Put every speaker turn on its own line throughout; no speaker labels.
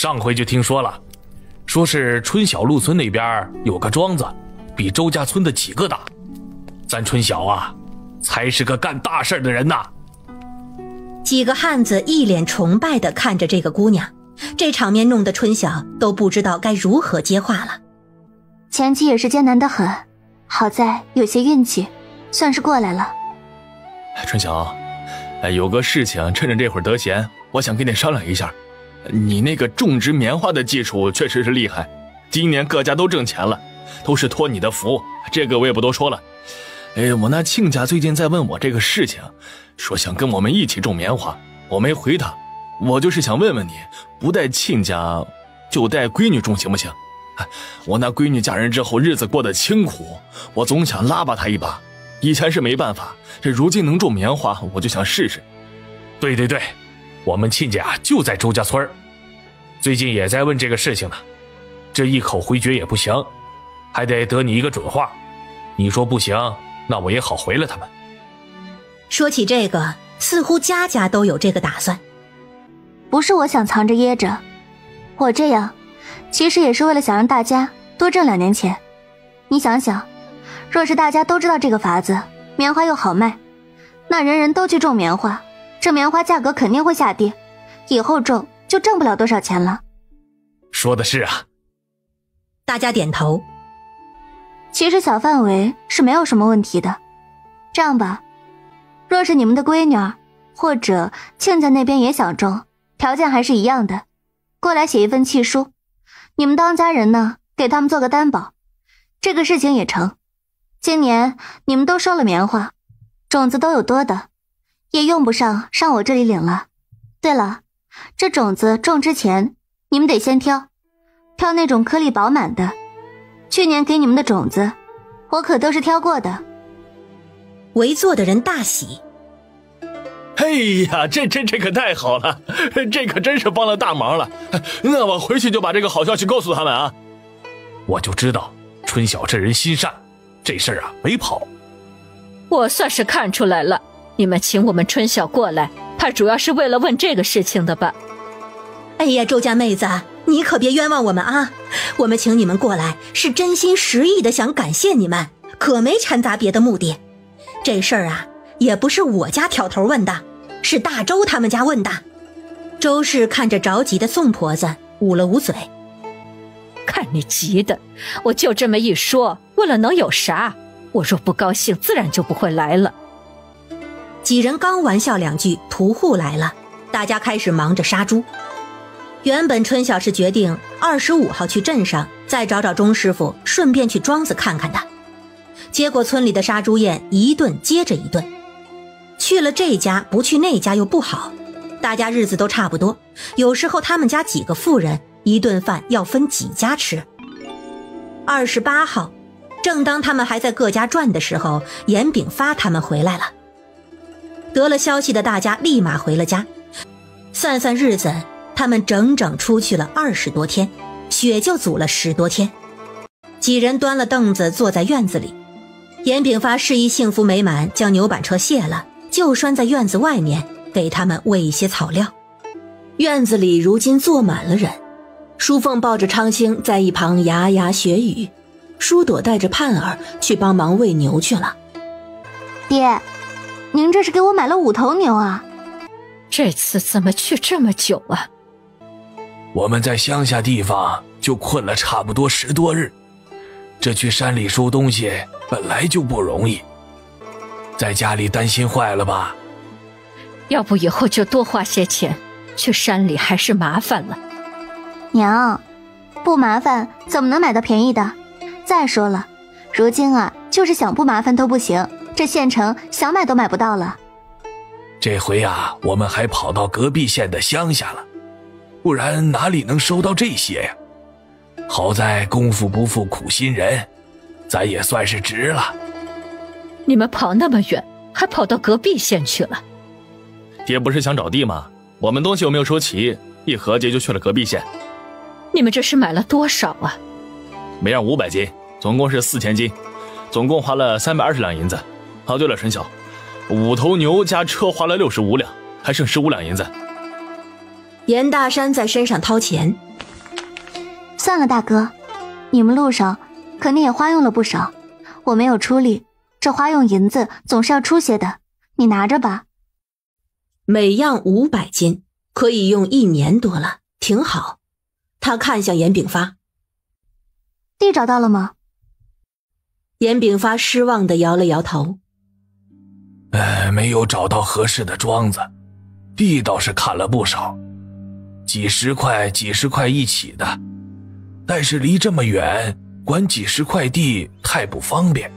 上回就听说了，说是春晓路村那边有个庄子，比周家村的几个大。咱春晓啊，才是个干大事的人呐。
几个汉子一脸崇拜地看着这个姑娘，这场面弄得春晓都不知道该如何接话了。
前期也是艰难得很，好在有些运气，算是过来了。
春晓，有个事情趁着这会儿得闲，我想跟你商量一下。你那个种植棉花的技术确实是厉害，今年各家都挣钱了，都是托你的福，这个我也不多说了。我那亲家最近在问我这个事情，说想跟我们一起种棉花，我没回他。我就是想问问你，不带亲家就带闺女种行不行？我那闺女嫁人之后日子过得清苦，我总想拉拔她一把，以前是没办法，这如今能种棉花，我就想试试。
对，我们亲家就在周家村，最近也在问这个事情呢。这一口回绝也不行，还得得你一个准话。你说不行，那我也好回了他们。
说起这个，似乎家家都有这个打算。
不是我想藏着掖着，我这样其实也是为了想让大家多挣2年钱。你想想，若是大家都知道这个法子，棉花又好卖，那人人都去种棉花，这棉花价格肯定会下跌，以后种就挣不了多少钱了。
说的是啊。
大家点头。
其实小范围是没有什么问题的。这样吧，若是你们的闺女儿或者亲家那边也想种，条件还是一样的，过来写一份契书，你们当家人呢，给他们做个担保，这个事情也成。今年你们都收了棉花，种子都有多的，也用不上我这里领了。对了，这种子种之前你们得先挑那种颗粒饱满的，去年给你们的种子我可都是挑过的。
围坐的人大喜。
哎呀，这可太好了，这可真是帮了大忙了。那我回去就把这个好消息告诉他们啊。
我就知道春晓这人心善，这事儿啊没跑。
我算是看出来了，你们请我们春晓过来，怕主要是为了问这个事情的吧？
哎呀，周家妹子，你可别冤枉我们啊！我们请你们过来是真心实意的想感谢你们，可没掺杂别的目的。这事儿啊，也不是我家挑头问的，是大周他们家问的。周氏看着着急的宋婆子，捂了捂嘴。
看你急的，我就这么一说，问了能有啥？我若不高兴，自然就不会来了。
几人刚玩笑2句，屠户来了，大家开始忙着杀猪。原本春晓是决定25号去镇上再找找钟师傅，顺便去庄子看看的。结果村里的杀猪宴一顿接着一顿，去了这家不去那家又不好，大家日子都差不多，有时候他们家几个妇人一顿饭要分几家吃。28号，正当他们还在各家转的时候，严炳发他们回来了。得了消息的大家立马回了家，算算日子，他们整整出去了20多天，雪就阻了10多天。几人端了凳子坐在院子里，严炳发示意幸福美满将牛板车卸了，就拴在院子外面，给他们喂一些草料。院子里如今坐满了人，淑凤抱着昌兴在一旁牙牙学语，舒朵带着盼儿去帮忙喂牛去了。
爹，您这是给我买了5头牛啊？
这次怎么去这么久啊？
我们在乡下地方就困了差不多10多日，这去山里收东西本来就不容易，在家里担心坏了吧？
要不以后就多花些钱，去山里还是麻烦了。
娘，不麻烦怎么能买到便宜的？再说了，如今啊，就是想不麻烦都不行，这县城想买都买不到了。
这回啊，我们还跑到隔壁县的乡下了，不然哪里能收到这些呀？好在功夫不负苦心人，咱也算是值了。
你们跑那么远，还跑到隔壁县去了？
爹不是想找地吗？我们东西又没有收齐，一合计就去了隔壁县。
你们这是买了多少啊？
每样500斤，总共是4000斤，总共花了320两银子。哦，对了，春晓，5头牛加车花了65两，还剩15两银子。
严大山在身上掏钱，
算了，大哥，你们路上肯定也花用了不少，我没有出力，这花用银子总是要出些的，你拿着吧。
每样500斤，可以用1年多了，挺好。他看向严炳发。
地找到了吗？
严炳发失望地摇了摇头。
没有找到合适的庄子，地倒是看了不少，几十块一起的，但是离这么远，管几十块地太不方便。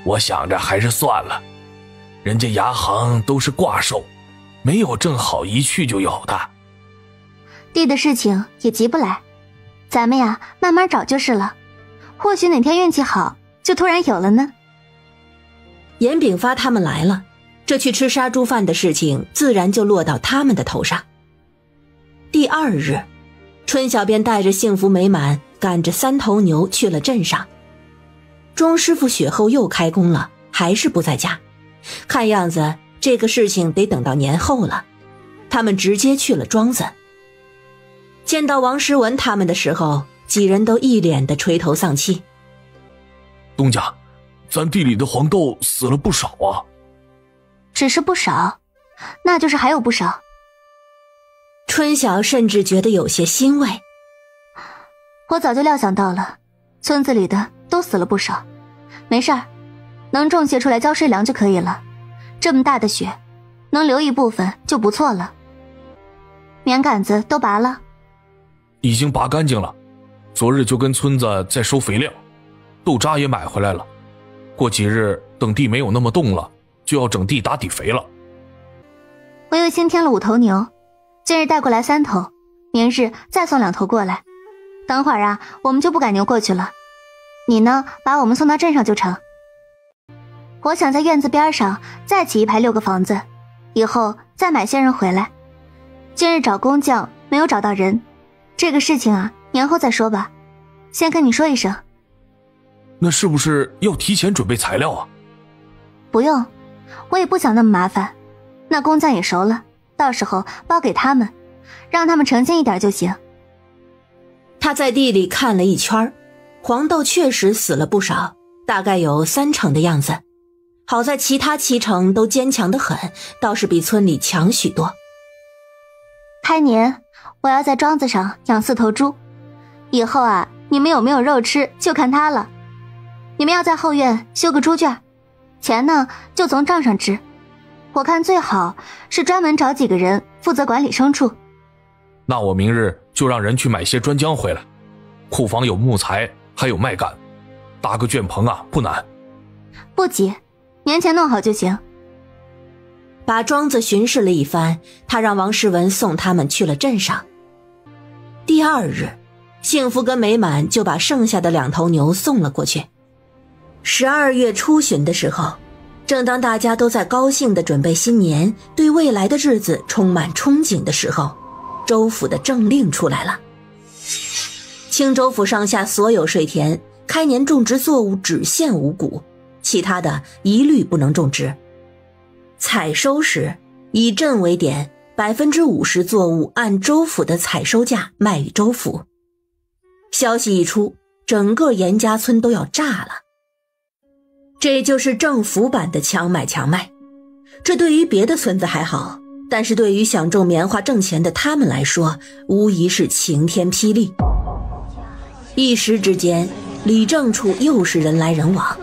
我想着还是算了，人家牙行都是挂售，没有正好一去就有的。
地的事情也急不来，咱们呀慢慢找就是了，或许哪天运气好，就突然有了呢。
严炳发他们来了，这去吃杀猪饭的事情自然就落到他们的头上。第2日，春晓便带着幸福美满赶着3头牛去了镇上。钟师傅雪后又开工了，还是不在家，看样子这个事情得等到年后了。他们直接去了庄子。见到王时文他们的时候，几人都一脸的垂头丧气。
东家，咱地里的黄豆死了不少啊。
只是不少，那就是还有不少。
春晓甚至觉得有些欣慰。
我早就料想到了，村子里的都死了不少，没事儿，能种些出来交税粮就可以了。这么大的雪，能留一部分就不错了。棉杆子都拔了？
已经拔干净了，昨日就跟村子在收肥料，豆渣也买回来了。过几日等地没有那么冻了，就要整地打底肥了。
我又新添了5头牛，今日带过来3头，明日再送2头过来。等会儿啊，我们就不赶牛过去了。你呢，把我们送到镇上就成。我想在院子边上再起一排6个房子，以后再买些人回来。今日找工匠没有找到人，这个事情啊，年后再说吧。先跟你说一声。
那是不是要提前准备材料啊？
不用，我也不想那么麻烦。那工匠也熟了，到时候包给他们，让他们诚心一点就行。
他在地里看了一圈，黄豆确实死了不少，大概有3成的样子。好在其他7成都坚强得很，倒是比村里强许多。
开年我要在庄子上养4头猪，以后啊，你们有没有肉吃就看它了。你们要在后院修个猪圈，钱呢就从账上支。我看最好是专门找几个人负责管理牲畜。
那我明日就让人去买些砖浆回来，库房有木材，还有麦秆，搭个圈棚啊不难。
不急，年前弄好就行。
把庄子巡视了一番，他让王世文送他们去了镇上。第2日，幸福跟美满就把剩下的2头牛送了过去。12月初旬的时候，正当大家都在高兴地准备新年，对未来的日子充满憧憬的时候，州府的政令出来了。青州府上下所有税田，开年种植作物只限5谷，其他的一律不能种植。采收时，以镇为点，50%作物按州府的采收价卖与州府。消息一出，整个严家村都要炸了。这就是政府版的强买强卖。这对于别的村子还好，但是对于想种棉花挣钱的他们来说，无疑是晴天霹雳。一时之间，里政处又是人来人往，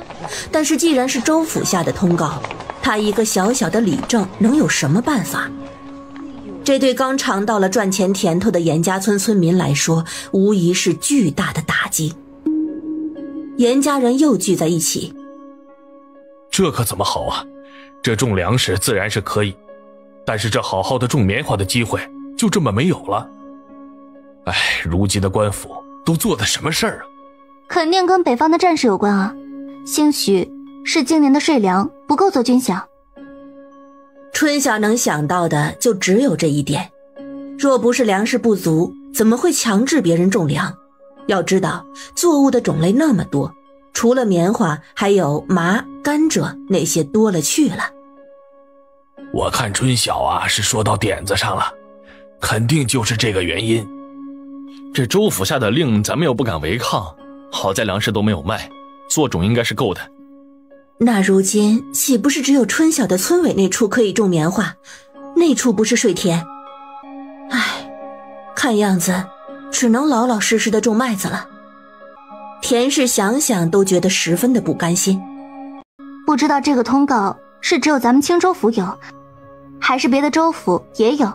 但是既然是州府下的通告，他一个小小的里政能有什么办法？这对刚尝到了赚钱甜头的严家村村民来说，无疑是巨大的打击。严家人又聚在一起。
这可怎么好啊？这种粮食自然是可以，但是这好好的种棉花的机会就这么没有了。哎，如今的官府都做的什么事儿啊？
肯定跟北方的战事有关啊，兴许是今年的税粮不够做军饷。
春晓能想到的就只有这一点，若不是粮食不足，怎么会强制别人种粮？要知道作物的种类那么多，除了棉花还有麻、甘蔗，那些多了去了。
我看春晓啊是说到点子上了，肯定就是这个原因。
这州府下的令咱们又不敢违抗，好在粮食都没有卖，做种应该是够的。
那如今岂不是只有春晓的村尾那处可以种棉花，那处不是水田？唉，看样子只能老老实实的种麦子了。田氏想想都觉得十分的不甘心。
不知道这个通告是只有咱们青州府有，还是别的州府也有？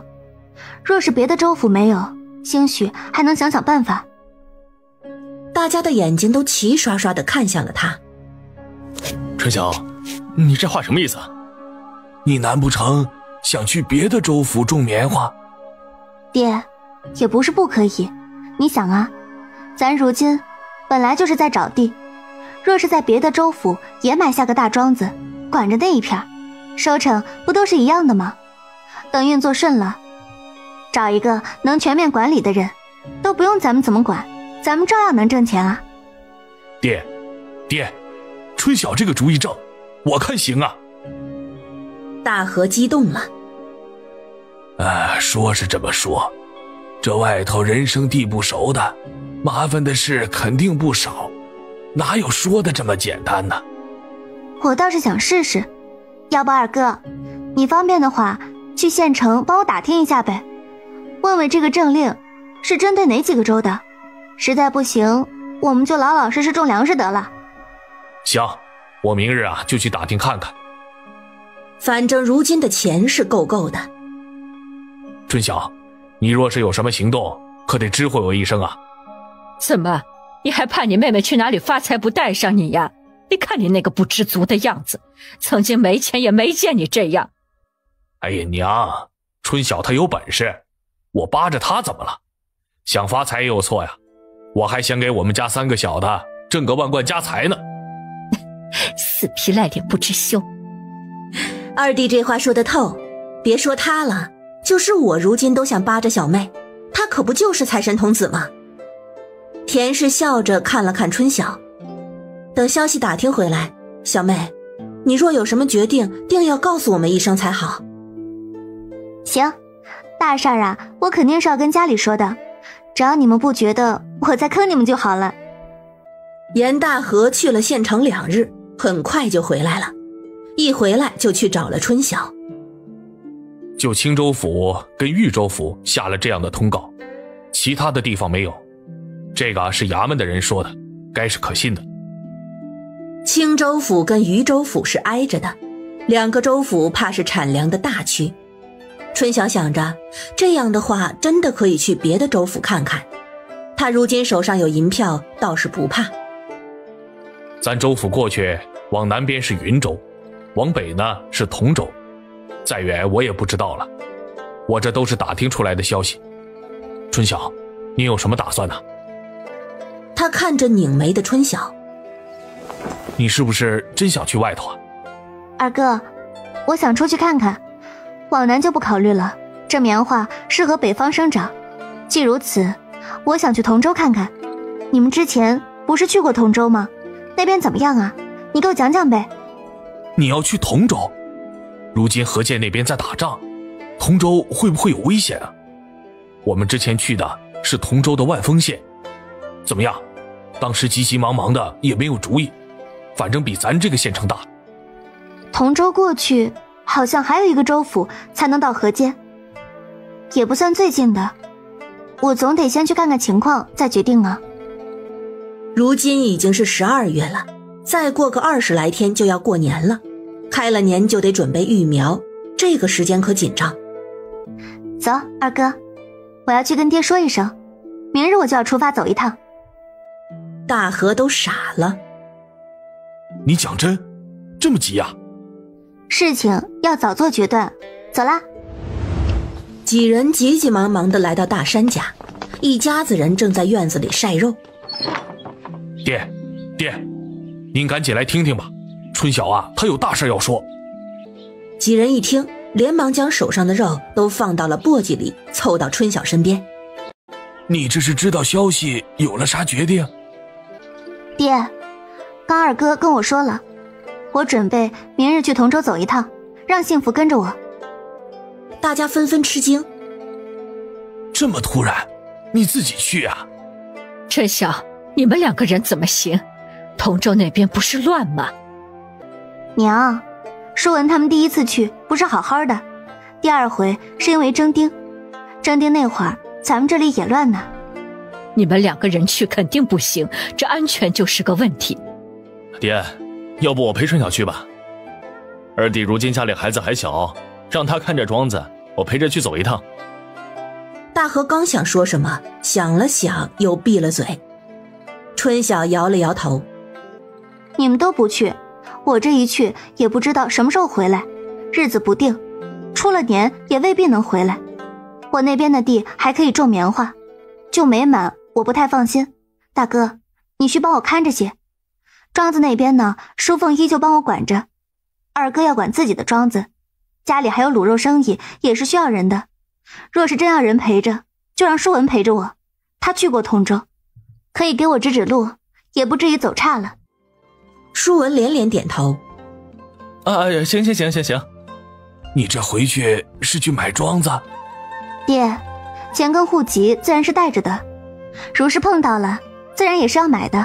若是别的州府没有，兴许还能想想办法。
大家的眼睛都齐刷刷地看向了他。
春晓，你这话什么意思啊？
你难不成想去别的州府种棉花？
爹，也不是不可以。你想啊，咱如今本来就是在找地，若是在别的州府也买下个大庄子，管着那一片，收成不都是一样的吗？等运作顺了，找一个能全面管理的人，都不用咱们怎么管，咱们照样能挣钱啊。
爹，春晓这个主意正，我看行啊。
大河激动了。
说是这么说，这外头人生地不熟的，麻烦的事肯定不少，哪有说的这么简单呢？
我倒是想试试，要不二哥，你方便的话，去县城帮我打听一下呗，问问这个政令是针对哪几个州的，实在不行，我们就老老实实种粮食得了。
行，我明日就去打听看看。
反正如今的钱是够的。
春晓，你若是有什么行动，可得知会我一声啊。
怎么，你还怕你妹妹去哪里发财不带上你呀？你看你那个不知足的样子，曾经没钱也没见你这样。
哎呀娘，春晓她有本事，我扒着她怎么了？想发财也有错呀，我还想给我们家3个小的挣个万贯家财呢。
死皮赖脸不知羞。
二弟这话说得透，别说他了，就是我如今都想扒着小妹，他可不就是财神童子吗？田氏笑着看了看春晓，等消息打听回来，小妹，你若有什么决定，定要告诉我们一声才好。
行，大事儿我肯定是要跟家里说的，只要你们不觉得我在坑你们就好了。
严大河去了县城2日，很快就回来了，一回来就去找了春晓。
就青州府跟豫州府下了这样的通告，其他的地方没有，这个是衙门的人说的，该是可信的。
青州府跟渝州府是挨着的，2个州府怕是产粮的大区。春晓想着，这样的话真的可以去别的州府看看，他如今手上有银票，倒是不怕。
咱州府过去往南边是云州，往北呢是同州，再远我也不知道了，我这都是打听出来的消息。春晓，你有什么打算呢？
他看着拧眉的春晓，
你是不是真想去外头啊？
二哥，我想出去看看，往南就不考虑了，这棉花适合北方生长。既如此，我想去同州看看。你们之前不是去过同州吗？那边怎么样啊？你给我讲讲呗。
你要去同州？如今河间那边在打仗，同州会不会有危险啊？我们之前去的是同州的万丰县，怎么样？当时急急忙忙的也没有主意，反正比咱这个县城大。
同州过去好像还有一个州府才能到河间，也不算最近的，我总得先去看看情况再决定啊。
如今已经是12月了，再过个20来天就要过年了，开了年就得准备育苗，这个时间可紧张。
走，二哥，我要去跟爹说一声，明日我就要出发走一趟。
大河都傻了。
你讲真？这么急呀？
事情要早做决断，走啦。
几人急急忙忙地来到大山家，一家子人正在院子里晒肉。
爹，您赶紧来听听吧，春晓他有大事要说。
几人一听，连忙将手上的肉都放到了簸箕里，凑到春晓身边。
你这是知道消息有了啥决定？
爹，刚二哥跟我说了，我准备明日去同州走一趟，让幸福跟着我。
大家纷纷吃惊。
这么突然？你自己去啊。
春晓，你们2个人怎么行？同州那边不是乱吗？
娘，舒文他们第一次去不是好好的，第2回是因为征丁那会儿咱们这里也乱呢。
你们2个人去肯定不行，这安全就是个问题。
爹，要不我陪春晓去吧。二弟如今家里孩子还小，让他看着庄子，我陪着去走一趟。
大河刚想说什么，想了想又闭了嘴。春晓摇了摇头。
你们都不去，我这一去也不知道什么时候回来，日子不定，出了年也未必能回来。我那边的地还可以种棉花，就没满我不太放心。大哥，你去帮我看着些。庄子那边呢，淑凤依旧帮我管着。二哥要管自己的庄子，家里还有卤肉生意，也是需要人的。若是真要人陪着，就让舒文陪着我，他去过通州，可以给我指指路，也不至于走岔了。
舒文连连点头。
行。
你这回去是去买庄子？
爹，钱跟户籍自然是带着的，如是碰到了，自然也是要买的。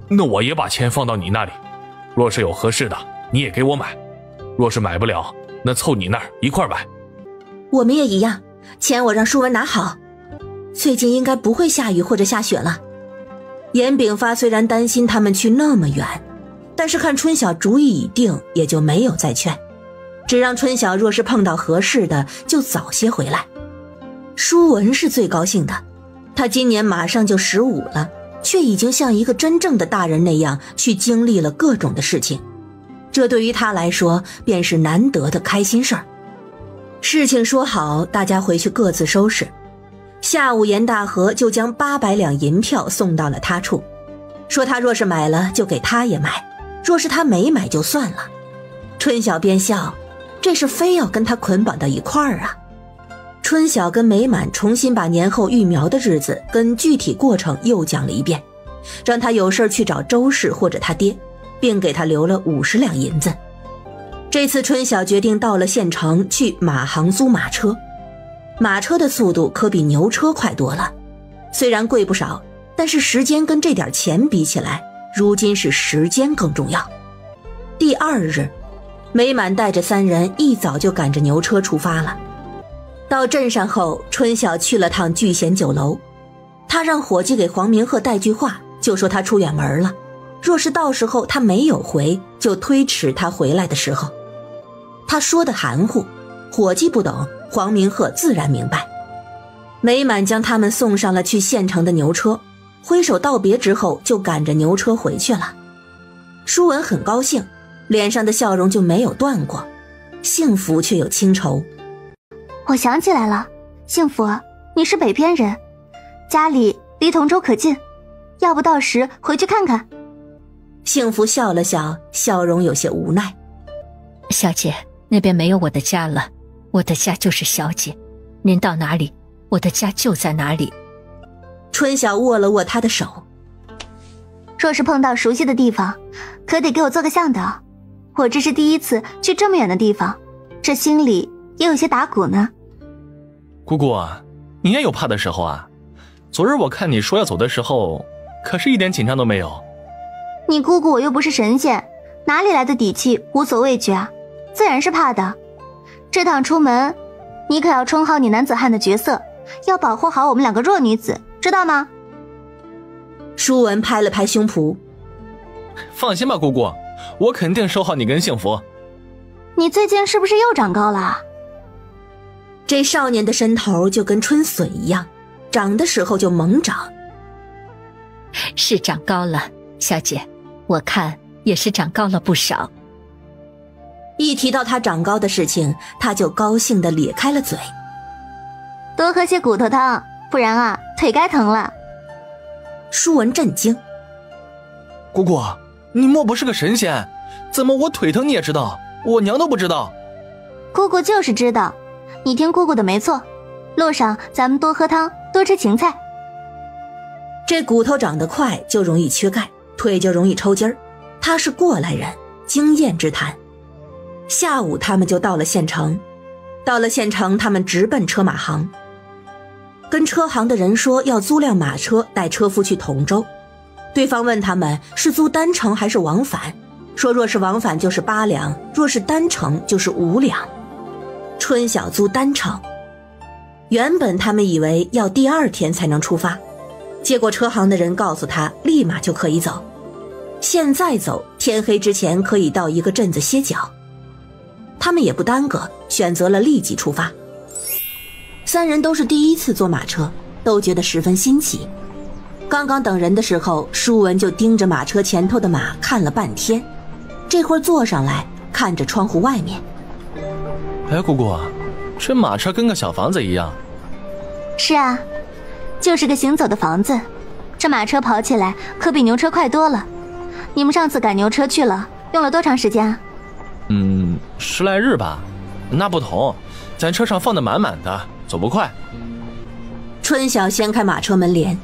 那我也把钱放到你那里，若是有合适的，你也给我买；若是买不了，那凑你那儿一块买。
我们也一样，钱我让舒文拿好。最近应该不会下雨或者下雪了。严炳发虽然担心他们去那么远，但是看春晓主意已定，也就没有再劝，只让春晓若是碰到合适的就早些回来。舒文是最高兴的，他今年马上就15了，却已经像一个真正的大人那样去经历了各种的事情，这对于他来说便是难得的开心事儿。事情说好，大家回去各自收拾。下午严大河就将800两银票送到了他处，说他若是买了就给他也买，若是他没买就算了。春晓便笑，这是非要跟他捆绑到一块儿啊。春晓跟美满重新把年后育苗的日子跟具体过程又讲了一遍，让他有事去找周氏或者他爹，并给他留了50两银子。这次春晓决定到了县城去马行租马车，马车的速度可比牛车快多了，虽然贵不少，但是时间跟这点钱比起来，如今是时间更重要。第2日，美满带着3人一早就赶着牛车出发了。到镇上后，春晓去了趟聚贤酒楼，他让伙计给黄明鹤带句话，就说他出远门了，若是到时候他没有回，就推迟他回来的时候。他说的含糊，伙计不懂，黄明鹤自然明白。美满将他们送上了去县城的牛车，挥手道别之后就赶着牛车回去了。舒文很高兴，脸上的笑容就没有断过，幸福却有清愁。
我想起来了，幸福，你是北边人，家里离同州可近，要不到时回去看看。
幸福笑了笑，笑容有些无奈。
小姐，那边没有我的家了，我的家就是小姐，您到哪里，我的家就在哪里。
春晓握了握他的手。
若是碰到熟悉的地方，可得给我做个向导，我这是第一次去这么远的地方，这心里也有些打鼓呢。
姑姑啊，你也有怕的时候啊？昨日我看你说要走的时候，可是一点紧张都没有。
你姑姑我又不是神仙，哪里来的底气无所畏惧啊？自然是怕的。这趟出门，你可要充好你男子汉的角色，要保护好我们2个弱女子，知道吗？
舒文拍了拍胸脯。
放心吧姑姑，我肯定收好你跟幸福。
你最近是不是又长高了？
这少年的身头就跟春笋一样，长的时候就猛长。
是长高了，小姐，我看也是长高了不少。
一提到他长高的事情，他就高兴地咧开了嘴。
多喝些骨头汤，不然啊，腿该疼了。
舒文震惊。
姑姑，你莫不是个神仙？怎么我腿疼你也知道，我娘都不知道？
姑姑就是知道，你听姑姑的没错。路上咱们多喝汤，多吃芹菜。
这骨头长得快就容易缺钙，腿就容易抽筋儿，他是过来人，经验之谈。下午他们就到了县城，他们直奔车马行。跟车行的人说要租辆马车带车夫去同州。对方问他们是租单程还是往返，说若是往返就是8两，若是单程就是5两。春晓租单程，原本他们以为要第2天才能出发，结果车行的人告诉他立马就可以走，现在走天黑之前可以到一个镇子歇脚。他们也不耽搁，选择了立即出发。3人都是第一次坐马车，都觉得十分新奇。刚刚等人的时候，舒文就盯着马车前头的马看了半天，这会儿坐上来看着窗户外面。
哎，姑姑，这马车跟个小房子一样。
是啊，就是个行走的房子。这马车跑起来可比牛车快多了。你们上次赶牛车去了，用了多长时间啊
？10来日吧。那不同，咱车上放得满满的，走不快。
春晓掀开马车门帘。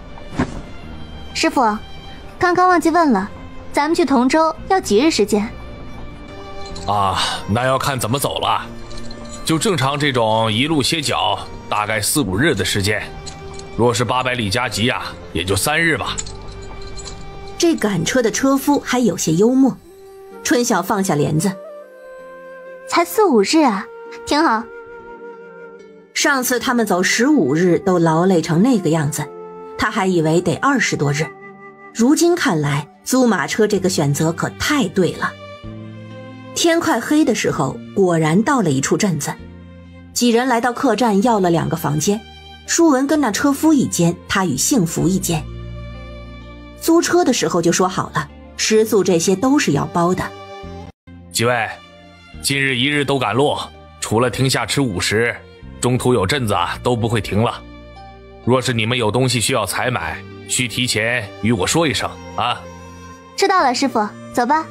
师傅，刚刚忘记问了，咱们去同州要几日时间？
啊，那要看怎么走了。就正常这种一路歇脚，大概4、5日的时间。若是800里加急啊，也就3日吧。
这赶车的车夫还有些幽默。春晓放下帘子。
才4、5日啊，挺好。
上次他们走15日都劳累成那个样子，他还以为得20多日。如今看来，租马车这个选择可太对了。天快黑的时候，果然到了一处镇子。几人来到客栈，要了2个房间，舒文跟那车夫一间，他与幸福一间。租车的时候就说好了，食宿这些都是要包的。
几位，今日1日都赶路，除了停下吃午食，中途有镇子都不会停了。若是你们有东西需要采买，需提前与我说一声啊。
知道了，师傅，走吧。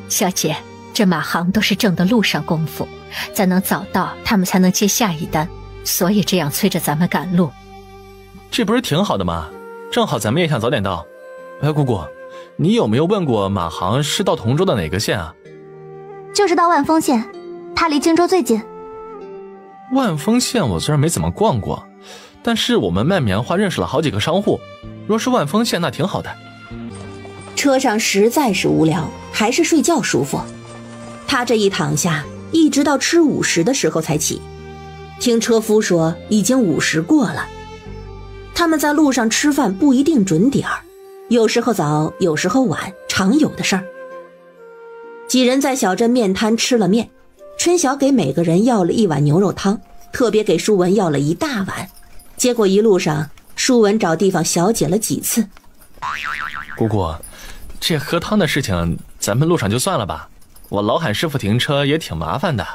小姐，这马行都是挣的路上功夫，咱能早到，他们才能接下一单，所以这样催着咱们赶路。
这不是挺好的吗？正好咱们也想早点到。哎，姑姑，你有没有问过马行是到同州的哪个县啊？
就是到万丰县，它离荆州最近。
万丰县我虽然没怎么逛过，但是我们卖棉花认识了好几个商户，若是万丰县那挺好的。
车上实在是无聊，还是睡觉舒服。他这一躺下，一直到吃午时的时候才起。听车夫说已经午时过了。他们在路上吃饭不一定准点儿，有时候早，有时候晚，常有的事儿。几人在小镇面摊吃了面，春晓给每个人要了1碗牛肉汤，特别给舒文要了1大碗。结果一路上，舒文找地方小解了几次。
姑姑，这喝汤的事情咱们路上就算了吧，我老喊师傅停车也挺麻烦的。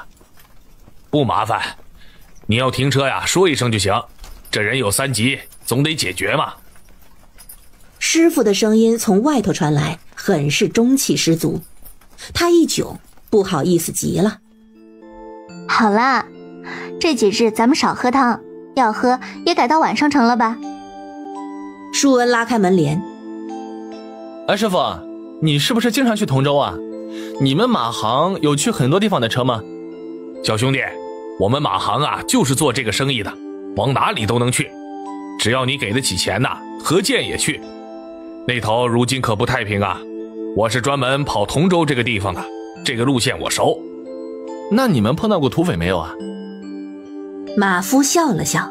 不麻烦，你要停车呀，说一声就行。这人有3急，总得解决嘛。
师傅的声音从外头传来，很是中气十足。他一窘，不好意思极了。
好啦，这几日咱们少喝汤，要喝也改到晚上成了吧。
舒文拉开门帘。
哎，师傅，你是不是经常去同州啊？你们马行有去很多地方的车吗？
小兄弟，我们马行啊，就是做这个生意的，往哪里都能去，只要你给得起钱呐，何见也去。那头如今可不太平啊，我是专门跑同州这个地方的，这个路线我熟。
那你们碰到过土匪没有啊？
马夫笑了笑。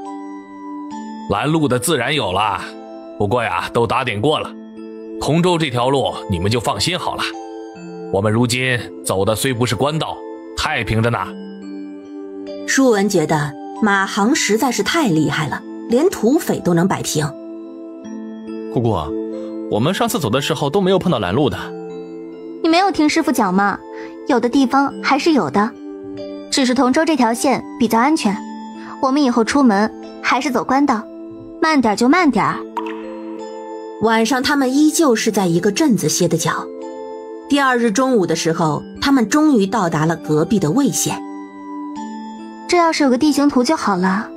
拦路的自然有了，不过呀，都打点过了。同州这条路你们就放心好了，我们如今走的虽不是官道，太平着呢。
舒文觉得马行实在是太厉害了，连土匪都能摆平。
姑姑，我们上次走的时候都没有碰到拦路的。
你没有听师傅讲吗？有的地方还是有的，只是同州这条线比较安全，我们以后出门还是走官道，慢点就慢点。
晚上他们依旧是在一个镇子歇的脚。第2日中午的时候，他们终于到达了隔壁的魏县。
这要是有个地形图就好了。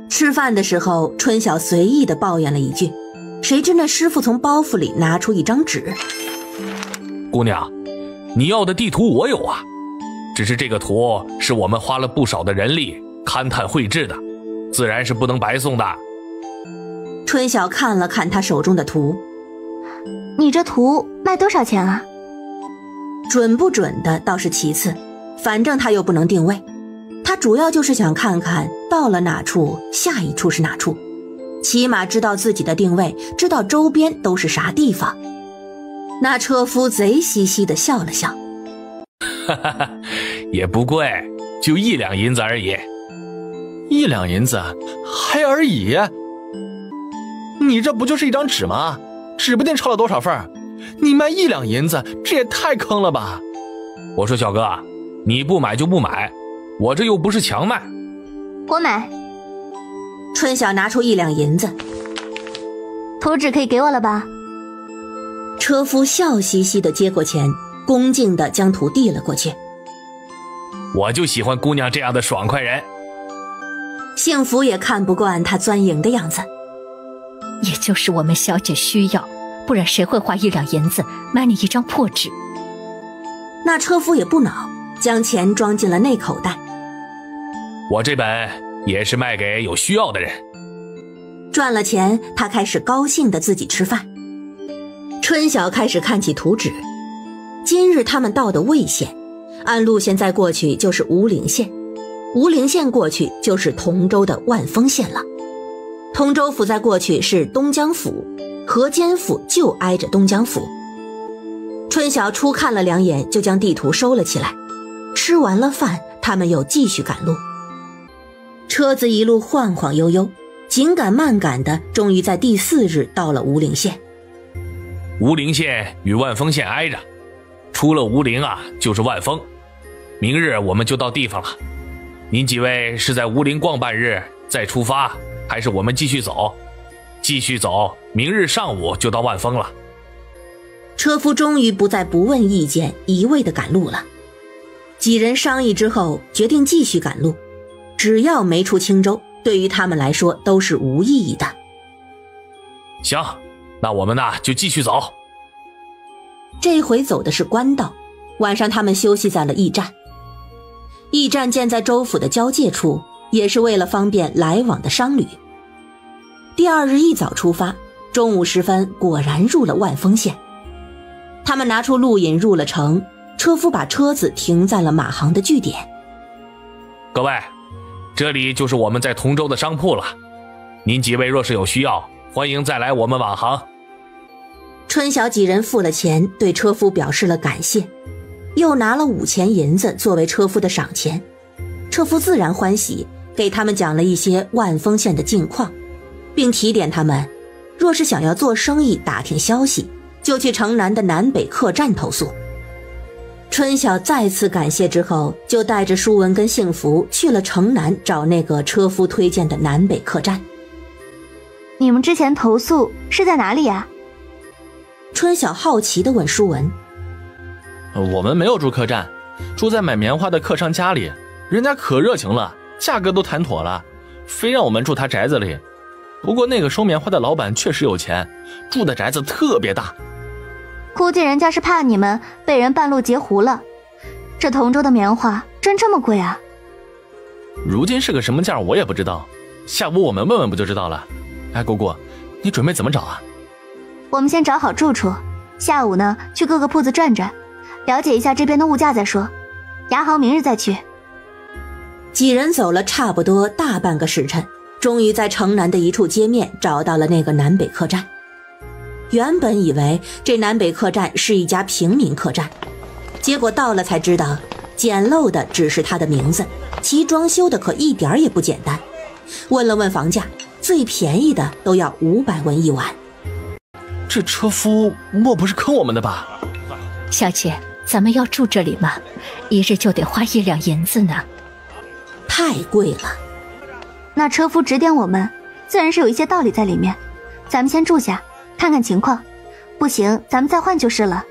吃饭的时候，春晓随意地抱怨了一句，谁知那师傅从包袱里拿出一张纸。
姑娘，你要的地图我有啊，只是这个图是我们花了不少的人力勘探绘制的，自然是不能白送的。
春晓看了看他手中的图，
你这图卖多少钱啊？
准不准的倒是其次，反正他又不能定位，他主要就是想看看到了哪处下一处是哪处，起码知道自己的定位，知道周边都是啥地方。那车夫贼兮兮地笑了笑，
哈哈哈，也不贵，就1两银子而已。
1两银子还而已？你这不就是一张纸吗？指不定抄了多少份，你卖1两银子，这也太坑了吧！
我说小哥，你不买就不买，我这又不是强卖。
我买。
春晓拿出1两银子，
图纸可以给我了吧？
车夫笑嘻嘻地接过钱，恭敬地将图递了过去。
我就喜欢姑娘这样的爽快人。
幸福也看不惯他钻营的样子。
也就是我们小姐需要，不然谁会花1两银子买你一张破纸？
那车夫也不恼，将钱装进了内口袋。
我这本也是卖给有需要的人。
赚了钱，他开始高兴地自己吃饭。春晓开始看起图纸，今日他们到的魏县，按路线再过去就是吴陵县，吴陵县过去就是同州的万丰县了。通州府再过去是东江府，河间府就挨着东江府。春晓初看了2眼，就将地图收了起来。吃完了饭，他们又继续赶路。车子一路晃晃悠悠，紧赶慢赶的，终于在第4日到了吴陵县。
吴陵县与万丰县挨着，出了吴陵啊，就是万丰。明日我们就到地方了。您几位是在吴陵逛半日再出发，还是我们继续走？继续走，明日上午就到万丰了。
车夫终于不再不问意见，一味地赶路了。几人商议之后，决定继续赶路，只要没出青州，对于他们来说都是无意义的。
行，那我们呢就继续走。
这回走的是官道，晚上他们休息在了驿站。驿站建在州府的交界处，也是为了方便来往的商旅。第2日一早出发，中午时分果然入了万丰县。他们拿出路引入了城，车夫把车子停在了马行的据点。
各位，这里就是我们在同州的商铺了，您几位若是有需要，欢迎再来我们往行。
春晓几人付了钱，对车夫表示了感谢，又拿了5000银子作为车夫的赏钱。车夫自然欢喜，给他们讲了一些万丰县的近况，并提点他们，若是想要做生意打听消息，就去城南的南北客栈投宿。春晓再次感谢之后，就带着舒文跟幸福去了城南找那个车夫推荐的南北客栈。
你们之前投宿是在哪里呀？
春晓好奇地问舒文。
我们没有住客栈，住在买棉花的客商家里，人家可热情了，价格都谈妥了，非让我们住他宅子里。不过那个收棉花的老板确实有钱，住的宅子特别大。
估计人家是怕你们被人半路截胡了。这同州的棉花真这么贵啊？
如今是个什么价我也不知道，下午我们问问不就知道了。哎，姑姑，你准备怎么找啊？
我们先找好住处，下午呢去各个铺子转转，了解一下这边的物价再说，牙好明日再去。
几人走了差不多大半个时辰，终于在城南的一处街面找到了那个南北客栈。原本以为这南北客栈是一家平民客栈，结果到了才知道，简陋的只是它的名字，其装修的可一点也不简单。问了问房价，最便宜的都要500文一晚。
这车夫莫不是坑我们的吧？
小姐，咱们要住这里吗？一日就得花1两银子呢。
太贵了。
那车夫指点我们，自然是有一些道理在里面。咱们先住下，看看情况，不行咱们再换就是了。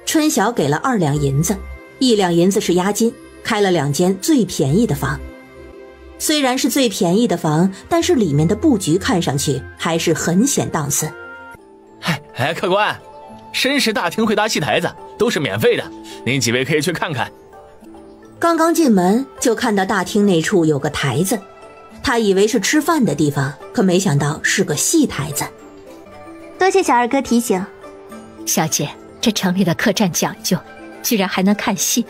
春晓给了2两银子，1两银子是押金，开了2间最便宜的房。虽然是最便宜的房，但是里面的布局看上去还是很显档次。
哎，客官，绅士大厅会搭戏台子都是免费的，您几位可以去看看。
刚刚进门就看到大厅那处有个台子，他以为是吃饭的地方，可没想到是个戏台子。
多谢小二哥提醒。
小姐，这城里的客栈讲究，居然还能看戏。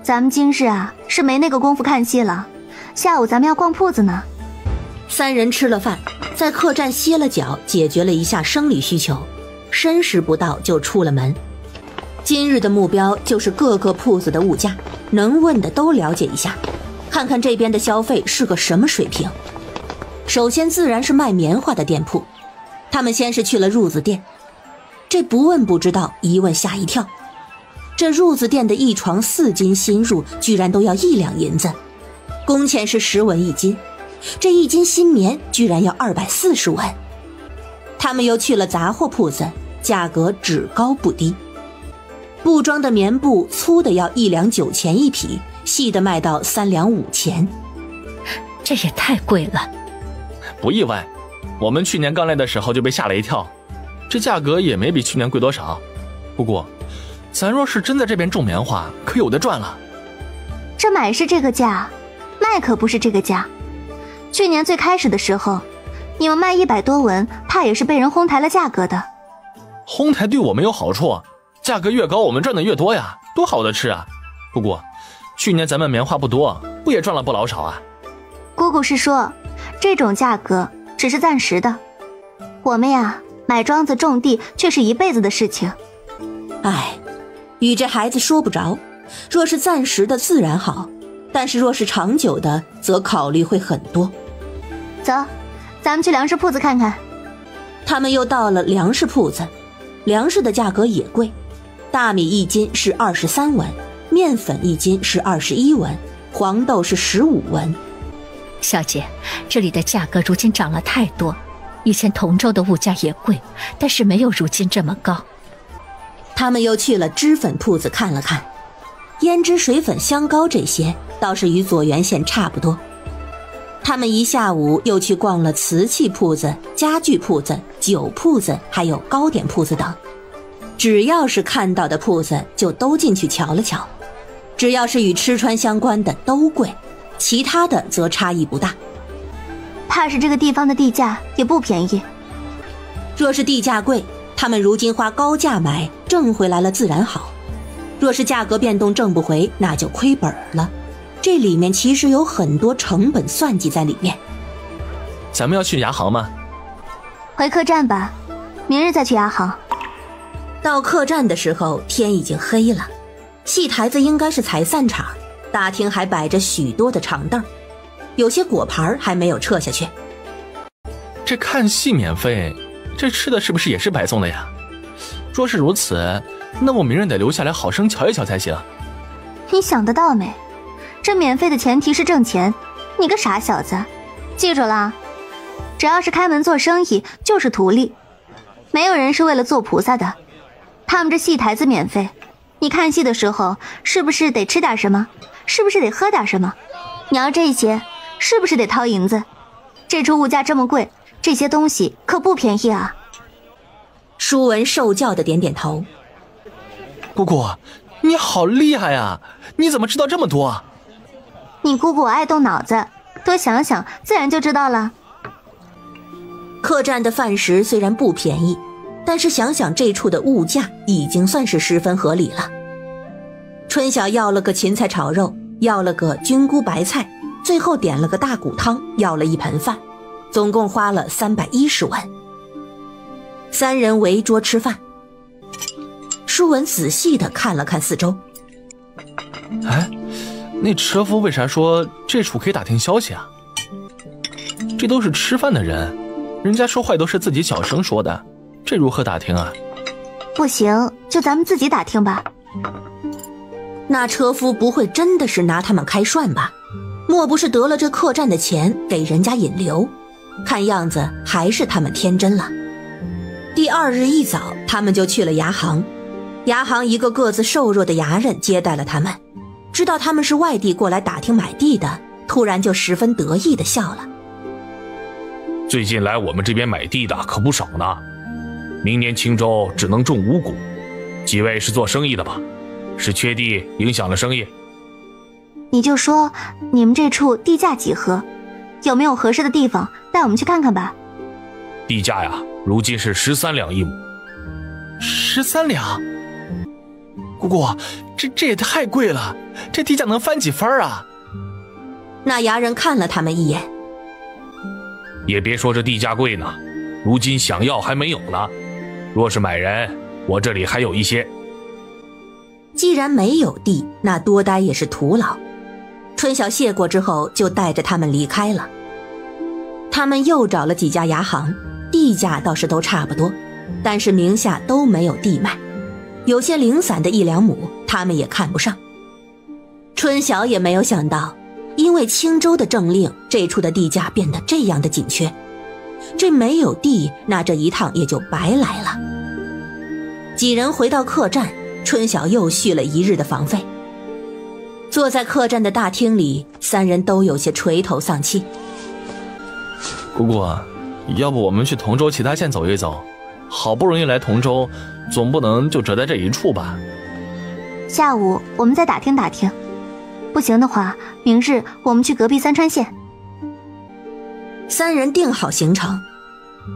咱们今日啊是没那个功夫看戏了，下午咱们要逛铺子呢。
三人吃了饭，在客栈歇了脚，解决了一下生理需求，申时不到就出了门。今日的目标就是各个铺子的物价，能问的都了解一下，看看这边的消费是个什么水平。首先自然是卖棉花的店铺，他们先是去了褥子店。这不问不知道，一问吓一跳。这褥子店的一床4斤新褥居然都要1两银子，工钱是10文1斤，这1斤新棉居然要240文。他们又去了杂货铺子，价格只高不低。布装的棉布粗的要1两9钱一匹，细的卖到3两5钱。
这也太贵了。
不意外，我们去年刚来的时候就被吓了一跳，这价格也没比去年贵多少。不过咱若是真在这边种棉花，可有的赚了。
这买是这个价，卖可不是这个价。去年最开始的时候，你们卖100多文，怕也是被人哄抬了价格的。
哄抬对我们有好处，价格越高我们赚的越多呀，多好的吃啊。不过去年咱们棉花不多，不也赚了不老少啊。
姑姑是说这种价格只是暂时的，我们呀买庄子种地却是一辈子的事情。
哎，与这孩子说不着，若是暂时的自然好，但是若是长久的则考虑会很多。
走，咱们去粮食铺子看看。
他们又到了粮食铺子，粮食的价格也贵，大米1斤是23文，面粉1斤是21文，黄豆是15文。
小姐，这里的价格如今涨了太多，以前同州的物价也贵，但是没有如今这么高。
他们又去了脂粉铺子看了看，胭脂水粉香膏这些倒是与左源县差不多。他们一下午又去逛了瓷器铺子、家具铺子、酒铺子，还有糕点铺子等。只要是看到的铺子就都进去瞧了瞧，只要是与吃穿相关的都贵，其他的则差异不大。
怕是这个地方的地价也不便宜。
若是地价贵，他们如今花高价买，挣回来了自然好；若是价格变动挣不回，那就亏本了。这里面其实有很多成本算计在里面。
咱们要去牙行吗？
回客栈吧，明日再去牙行。
到客栈的时候天已经黑了，戏台子应该是才散场，大厅还摆着许多的长凳，有些果盘还没有撤下去。
这看戏免费，这吃的是不是也是白送的呀？若是如此，那我明日得留下来好生瞧一瞧才行。
你想得到没？这免费的前提是挣钱，你个傻小子，记住了，只要是开门做生意就是图利，没有人是为了做菩萨的。他们这戏台子免费，你看戏的时候是不是得吃点什么？是不是得喝点什么？你要这些是不是得掏银子？这出物价这么贵，这些东西可不便宜啊。
舒文受教的点点头。
姑姑，你好厉害啊，你怎么知道这么多？
你姑姑爱动脑子，多想想自然就知道了。
客栈的饭食虽然不便宜，但是想想这处的物价已经算是十分合理了。春晓要了个芹菜炒肉，要了个菌菇白菜，最后点了个大骨汤，要了一盆饭，总共花了310文。三人围桌吃饭，舒文仔细地看了看四周。
哎，那车夫为啥说这处可以打听消息啊？这都是吃饭的人，人家说话都是自己小声说的，这如何打听啊？
不行，就咱们自己打听吧。
那车夫不会真的是拿他们开涮吧？莫不是得了这客栈的钱给人家引流？看样子还是他们天真了。第二日一早，他们就去了牙行。牙行一个个子瘦弱的牙人接待了他们，知道他们是外地过来打听买地的，突然就十分得意地笑了。
最近来我们这边买地的可不少呢，明年青州只能种5谷，几位是做生意的吧？是缺地影响了生意？
你就说你们这处地价几何，有没有合适的地方带我们去看看吧。
地价呀，如今是13两一亩。
13两？姑姑，这也太贵了，这地价能翻几番啊？
那牙人看了他们一眼，
也别说这地价贵呢，如今想要还没有呢。若是买人，我这里还有一些。
既然没有地，那多待也是徒劳。春晓谢过之后，就带着他们离开了。他们又找了几家牙行，地价倒是都差不多，但是名下都没有地卖，有些零散的1两亩，他们也看不上。春晓也没有想到，因为青州的政令，这处的地价变得这样的紧缺。这没有地，那这一趟也就白来了。几人回到客栈，春晓又续了1日的房费。坐在客栈的大厅里，3人都有些垂头丧气。
姑姑，要不我们去同州其他县走一走？好不容易来同州，总不能就折在这一处吧？
下午我们再打听打听，不行的话，明日我们去隔壁三川县。
3人定好行程。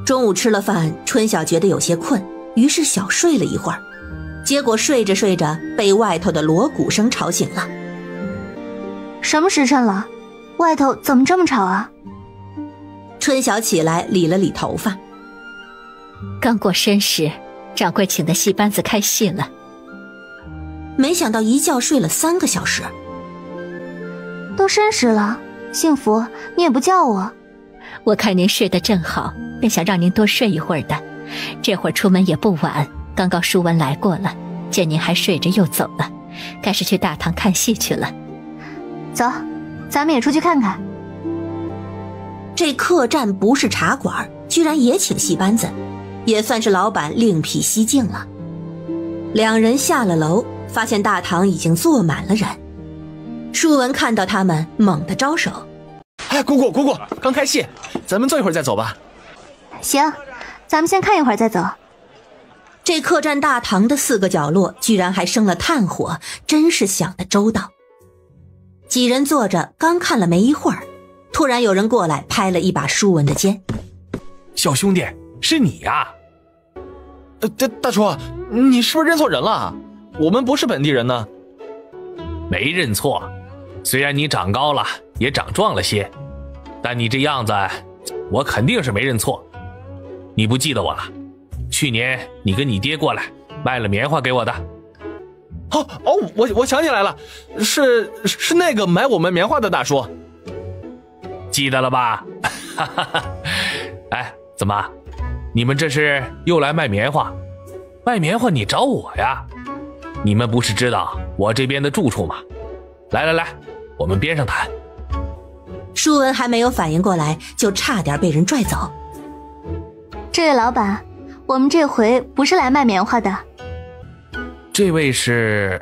中午吃了饭，春晓觉得有些困，于是小睡了一会儿，结果睡着睡着被外头的锣鼓声吵醒了。
什么时辰了？外头怎么这么吵啊？
春晓起来理了理头发。
刚过申时，掌柜请的戏班子开戏了。
没想到一觉睡了3个小时。
都申时了，幸福，你也不叫我。
我看您睡得正好，便想让您多睡一会儿的。这会儿出门也不晚，刚刚舒文来过了，见您还睡着又走了，该是去大堂看戏去了。
走，咱们也出去看看。
这客栈不是茶馆，居然也请戏班子，也算是老板另辟蹊径了。2人下了楼，发现大堂已经坐满了人。舒文看到他们，猛地招手：“
哎，姑姑，刚开戏，咱们坐一会儿再走吧。”
行，咱们先看一会儿再走。
这客栈大堂的4个角落居然还生了炭火，真是想得周到。几人坐着，刚看了没一会儿，突然有人过来拍了一把舒文的肩：“
小兄弟，是你呀！”
大叔，你是不是认错人了？我们不是本地人呢。
没认错，虽然你长高了，也长壮了些，但你这样子，我肯定是没认错。你不记得我了？去年你跟你爹过来卖了棉花给我的。
我想起来了，是那个买我们棉花的大叔。
记得了吧？哎，怎么，你们这是又来卖棉花？卖棉花你找我呀？你们不是知道我这边的住处吗？来，我们边上谈。
舒文还没有反应过来，就差点被人拽走。
这位老板，我们这回不是来卖棉花的。
这位是？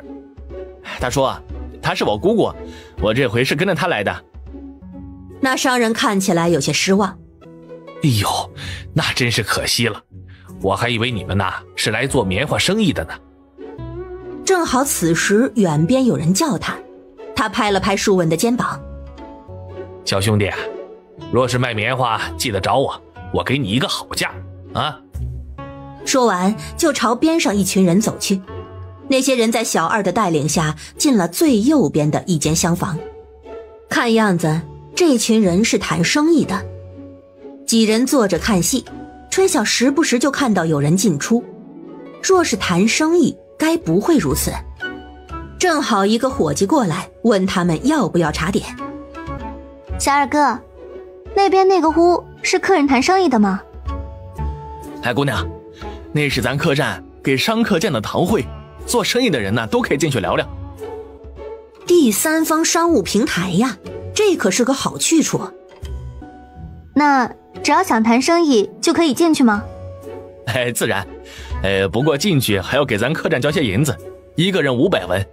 大叔，她是我姑姑，我这回是跟着她来的。
那商人看起来有些失望。
哎呦，那真是可惜了，我还以为你们呐是来做棉花生意的呢。
正好此时远边有人叫他，他拍了拍舒文的肩膀：“
小兄弟，若是卖棉花记得找我，我给你一个好价啊！”
说完就朝边上一群人走去。那些人在小二的带领下进了最右边的一间厢房，看样子这群人是谈生意的。几人坐着看戏，春晓时不时就看到有人进出，若是谈生意该不会如此。正好一个伙计过来问他们要不要茶点。
小二哥，那边那个屋是客人谈生意的吗？
哎，姑娘，那是咱客栈给商客建的堂会，做生意的人呢都可以进去聊聊。
第3方商务平台呀，这可是个好去处。
那只要想谈生意就可以进去吗？
哎，自然。不过进去还要给咱客栈交些银子，1个人500文。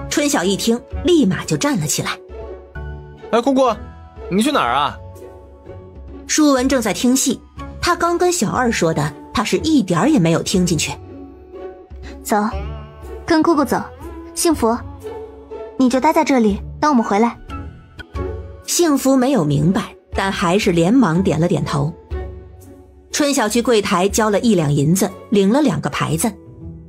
春晓一听，立马就站了起来。
哎，姑姑，你去哪儿啊？
舒文正在听戏，他刚跟小二说的，他是一点儿也没有听进去。
走，跟姑姑走。幸福，你就待在这里，等我们回来。
幸福没有明白，但还是连忙点了点头。春晓去柜台交了1两银子，领了2个牌子。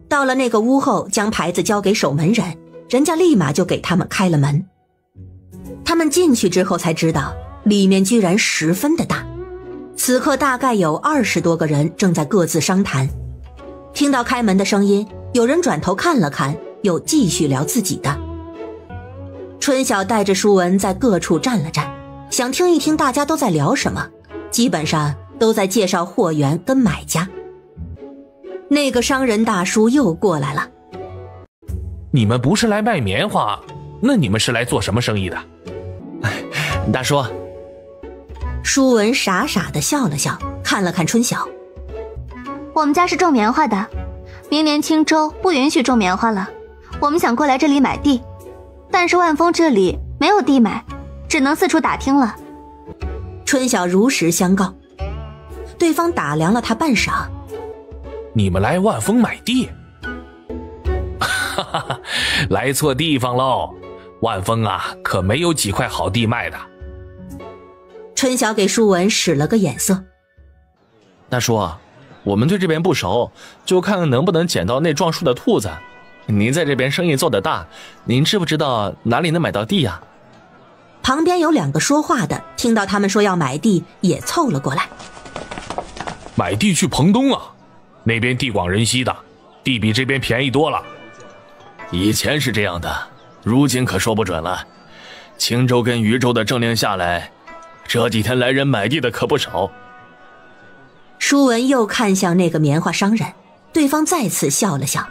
到了那个屋后，将牌子交给守门人，人家立马就给他们开了门。他们进去之后才知道，里面居然十分的大。此刻大概有20多个人正在各自商谈。听到开门的声音，有人转头看了看，又继续聊自己的。春晓带着舒文在各处站了站，想听一听大家都在聊什么，基本上都在介绍货源跟买家。那个商人大叔又过来了。
你们不是来卖棉花，那你们是来做什么生意的？
大叔。
舒文傻傻地笑了笑，看了看春晓。
我们家是种棉花的，明年青州不允许种棉花了，我们想过来这里买地，但是万丰这里没有地买，只能四处打听了。
春晓如实相告。对方打量了他半晌。
你们来万丰买地？哈哈，来错地方喽，万丰啊可没有几块好地卖的。
春晓给舒文使了个眼色。
大叔，我们对这边不熟，就看看能不能捡到那撞树的兔子。您在这边生意做得大，您知不知道哪里能买到地呀？
旁边有2个说话的，听到他们说要买地，也凑了过来。
买地去彭东啊，那边地广人稀的，地比这边便宜多了。
以前是这样的，如今可说不准了。青州跟渝州的政令下来，这几天来人买地的可不少。
舒文又看向那个棉花商人，对方再次笑了笑。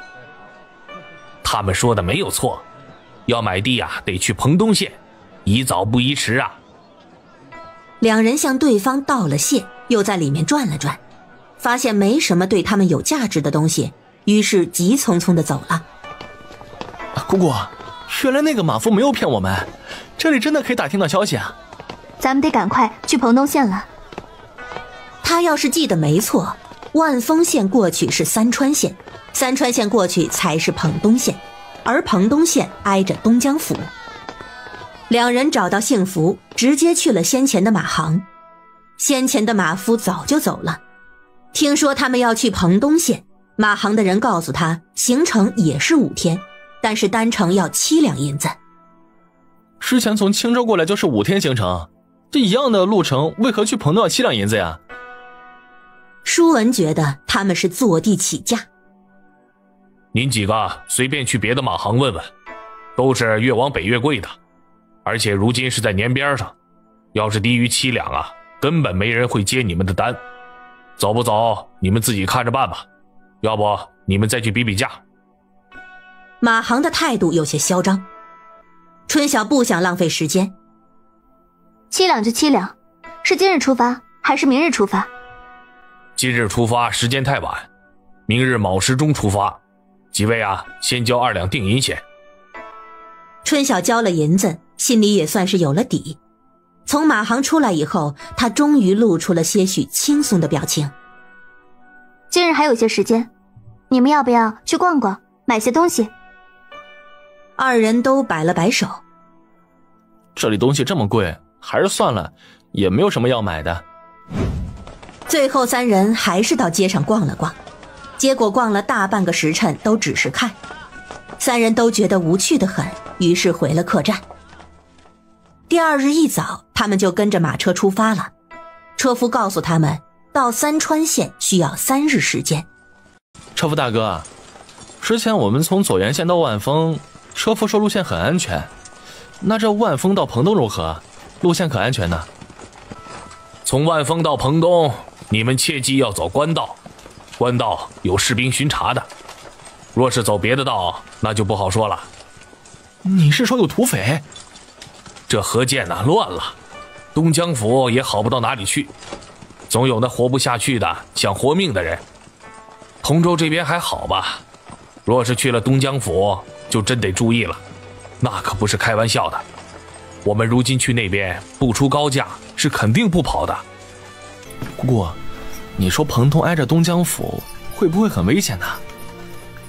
他们说的没有错，要买地啊，得去彭东县，宜早不宜迟啊。
2人向对方道了谢，又在里面转了转，发现没什么对他们有价值的东西，于是急匆匆地走了。
姑姑，原来那个马夫没有骗我们，这里真的可以打听到消息啊。
咱们得赶快去彭东县了。
他要是记得没错，万丰县过去是三川县，三川县过去才是彭东县，而彭东县挨着东江府。2人找到幸福，直接去了先前的马行。先前的马夫早就走了，听说他们要去彭东县，马行的人告诉他，行程也是5天，但是单程要7两银子。
之前从青州过来就是5天行程，这一样的路程，为何去彭东要7两银子呀？
舒文觉得他们是坐地起价。
您几个随便去别的马行问问，都是越往北越贵的，而且如今是在年边上，要是低于7两啊，根本没人会接你们的单。走不走你们自己看着办吧，要不你们再去比比价。
马行的态度有些嚣张，春晓不想浪费时间。
7两就7两，是今日出发还是明日出发？
今日出发时间太晚，明日卯时中出发。几位啊，先交2两定银钱。
春晓交了银子，心里也算是有了底。从马行出来以后，他终于露出了些许轻松的表情。
今日还有些时间，你们要不要去逛逛，买些东西
？2人都摆了摆手。
这里东西这么贵，还是算了，也没有什么要买的。
最后3人还是到街上逛了逛，结果逛了大半个时辰都只是看。3人都觉得无趣得很，于是回了客栈。第2日一早，他们就跟着马车出发了。车夫告诉他们，到三川县需要3日时间。
车夫大哥，之前我们从左源县到万丰，车夫说路线很安全，那这万丰到彭东如何？路线可安全呢？
从万丰到彭东，你们切记要走官道，官道有士兵巡查的。若是走别的道，那就不好说了。
你是说有土匪？
这河涧哪乱了，东江府也好不到哪里去，总有那活不下去的想活命的人。同州这边还好吧，若是去了东江府，就真得注意了，那可不是开玩笑的。我们如今去那边不出高价是肯定不跑的。
姑姑，你说彭东挨着东江府，会不会很危险呢？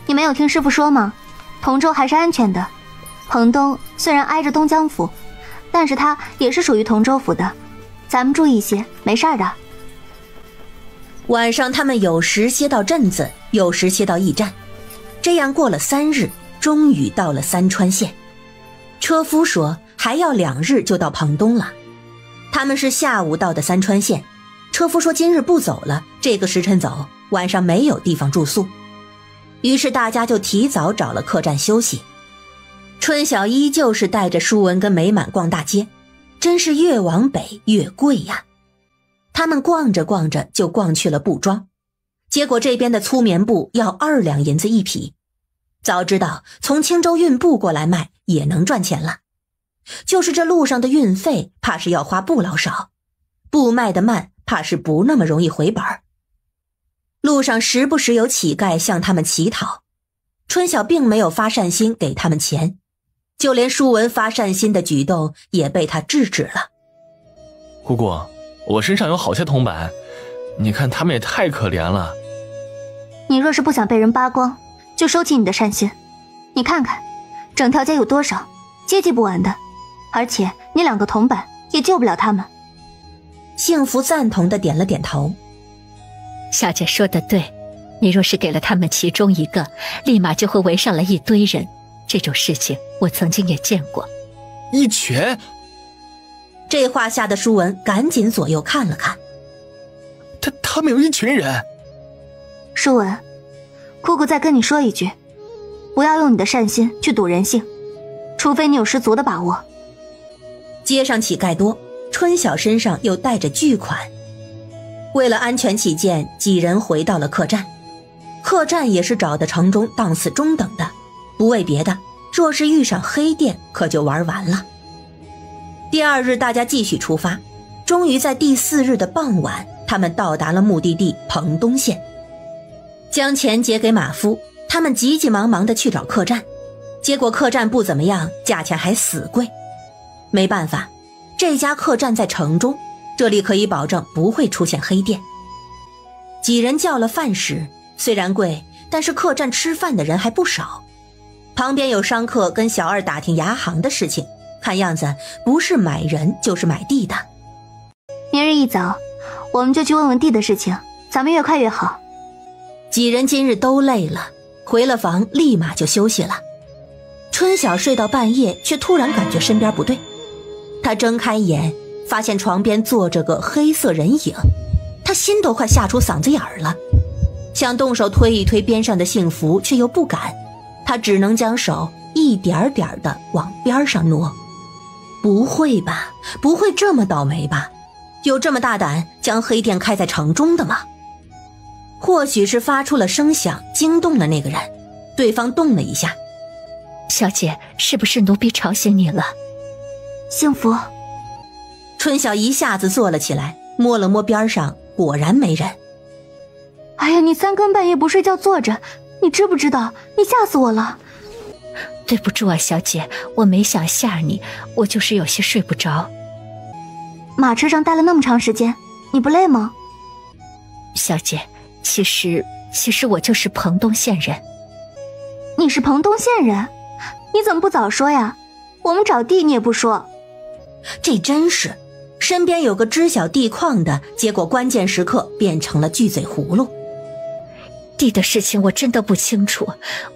你没有听师傅说吗？同州还是安全的，彭东虽然挨着东江府，但是他也是属于同州府的，咱们注意一些，没事的。
晚上他们有时歇到镇子，有时歇到驿站，这样过了3日，终于到了三川县。车夫说还要2日就到彭东了。他们是下午到的三川县，车夫说今日不走了，这个时辰走，晚上没有地方住宿。于是大家就提早找了客栈休息。春晓依旧是带着舒文跟美满逛大街，真是越往北越贵呀。他们逛着逛着就逛去了布庄，结果这边的粗棉布要2两银子一匹，早知道从青州运布过来卖也能赚钱了，就是这路上的运费怕是要花不老少，布卖得慢怕是不那么容易回本。路上时不时有乞丐向他们乞讨，春晓并没有发善心给他们钱，就连舒文发善心的举动也被他制止了。
姑姑，我身上有好些铜板，你看他们也太可怜了。
你若是不想被人扒光，就收起你的善心。你看看整条街有多少，接济不完的，而且你2个铜板也救不了他们。
幸福赞同地点了点头。
小姐说得对，你若是给了他们其中一个，立马就会围上来一堆人，这种事情我曾经也见过。
一群？
这话吓得舒文赶紧左右看了看。
他们有一群人。
舒文，姑姑再跟你说一句，不要用你的善心去赌人性，除非你有十足的把握。
街上乞丐多，春晓身上又带着巨款，为了安全起见，几人回到了客栈。客栈也是找的城中档次中等的，不为别的，若是遇上黑店可就玩完了。第2日大家继续出发，终于在第4日的傍晚，他们到达了目的地彭东县。将钱结给马夫，他们急急忙忙地去找客栈，结果客栈不怎么样，价钱还死贵。没办法，这家客栈在城中，这里可以保证不会出现黑店。几人叫了饭食，虽然贵，但是客栈吃饭的人还不少。旁边有商客跟小二打听牙行的事情，看样子不是买人就是买地的。
明日一早我们就去问问地的事情，咱们越快越好。
几人今日都累了，回了房立马就休息了。春晓睡到半夜，却突然感觉身边不对。他睁开眼，发现床边坐着个黑色人影，他心都快吓出嗓子眼儿了，想动手推一推边上的幸福，却又不敢，他只能将手一点点地往边上挪。不会吧，不会这么倒霉吧？有这么大胆将黑店开在城中的吗？或许是发出了声响惊动了那个人，对方动了一下。
小姐，是不是奴婢吵醒你了？
幸福。
春晓一下子坐了起来，摸了摸边上，果然没人。
哎呀，你3更半夜不睡觉坐着，你知不知道？你吓死我了。
对不住啊，小姐，我没想吓你，我就是有些睡不着。
马车上待了那么长时间，你不累吗？
小姐，其实我就是彭东县人。
你是彭东县人？你怎么不早说呀？我们找地你也不说。
这真是，身边有个知晓地况的，结果关键时刻变成了巨嘴葫芦。
地的事情我真的不清楚，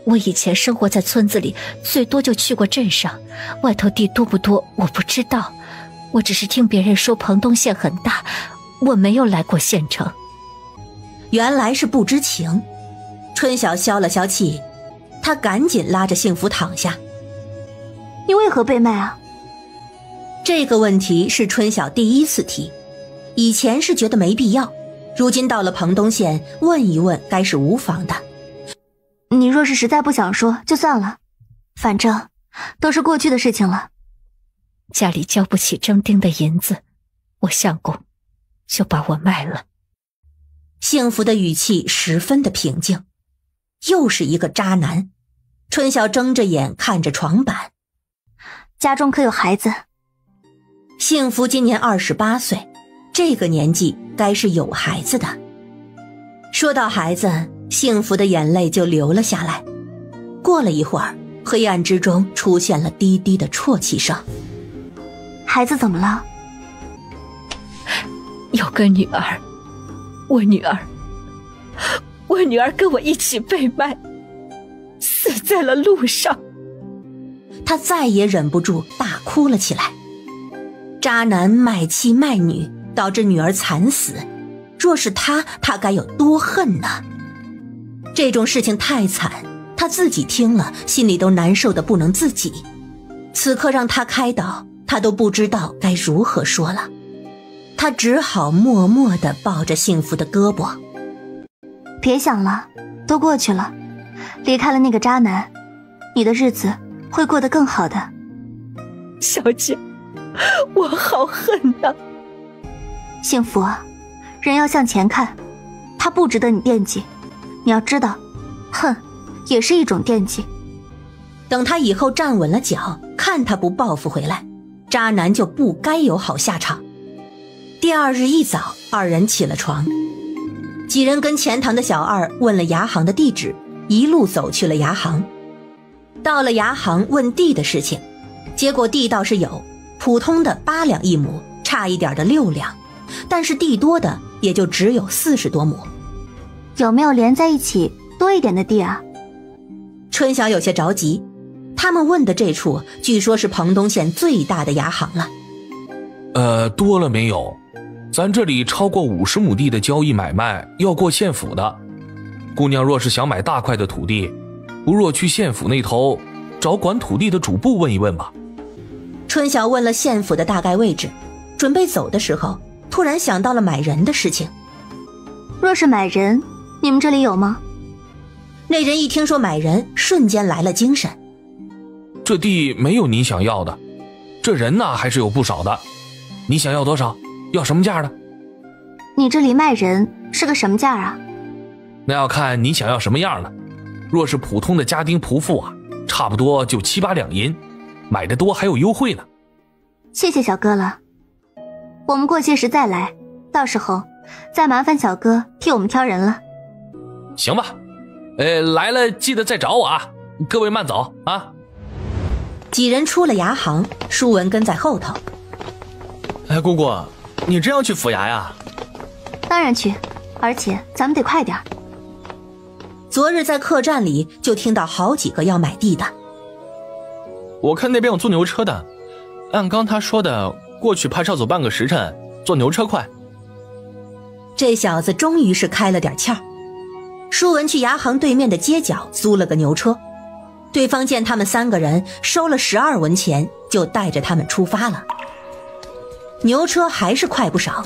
我以前生活在村子里，最多就去过镇上，外头地多不多我不知道，我只是听别人说彭东县很大，我没有来过县城。
原来是不知情。春晓消了消气，他赶紧拉着幸福躺下。
你为何被卖啊？
这个问题是春晓第1次提，以前是觉得没必要，如今到了彭东县，问一问该是无妨的。
你若是实在不想说就算了，反正都是过去的事情了。
家里交不起征丁的银子，我相公就把我卖了。
幸福的语气十分的平静。又是一个渣男。春晓睁着眼看着床板。
家中可有孩子？
幸福今年28岁，这个年纪该是有孩子的。说到孩子，幸福的眼泪就流了下来。过了一会儿，黑暗之中出现了低低的啜泣声。
孩子怎么了？
有个女儿，我女儿跟我一起被卖，死在了路上。
他再也忍不住大哭了起来。渣男卖妻卖女，导致女儿惨死，若是他该有多恨呢？这种事情太惨，他自己听了心里都难受得不能自己。此刻让他开导，他都不知道该如何说了。他只好默默地抱着幸福的胳膊。
别想了，都过去了。离开了那个渣男，你的日子会过得更好的。
小姐，我好恨呐。
幸福啊，人要向前看，他不值得你惦记。你要知道，恨也是一种惦记。
等他以后站稳了脚，看他不报复回来，渣男就不该有好下场。第二日一早，二人起了床，几人跟钱塘的小二问了牙行的地址，一路走去了牙行。到了牙行问地的事情，结果地倒是有，普通的8两一亩，差一点的6两，但是地多的也就只有40多亩。
有没有连在一起多一点的地啊？
春晓有些着急，他们问的这处据说是彭东县最大的牙行了。
多了没有？咱这里超过50亩地的交易买卖要过县府的。姑娘若是想买大块的土地，不若去县府那头找管土地的主簿问一问吧。
春晓问了县府的大概位置，准备走的时候，突然想到了买人的事情。
若是买人，你们这里有吗？
那人一听说买人，瞬间来了精神。
这地没有你想要的，这人呢还是有不少的。你想要多少？要什么价的？
你这里卖人是个什么价啊？
那要看你想要什么样的。若是普通的家丁仆妇啊，差不多就7、8两银，买的多还有优惠呢。
谢谢小哥了，我们过些时再来，到时候再麻烦小哥替我们挑人了。
行吧，来了记得再找我啊，各位慢走啊。
几人出了牙行，舒文跟在后头。
姑姑，你真要去府衙呀？
当然去，而且咱们得快点。
昨日在客栈里就听到好几个要买地的。
我看那边有坐牛车的，按刚他说的，过去怕是要走半个时辰，坐牛车快。
这小子终于是开了点窍。舒文去牙行对面的街角租了个牛车，对方见他们3个人收了12文钱，就带着他们出发了。牛车还是快不少，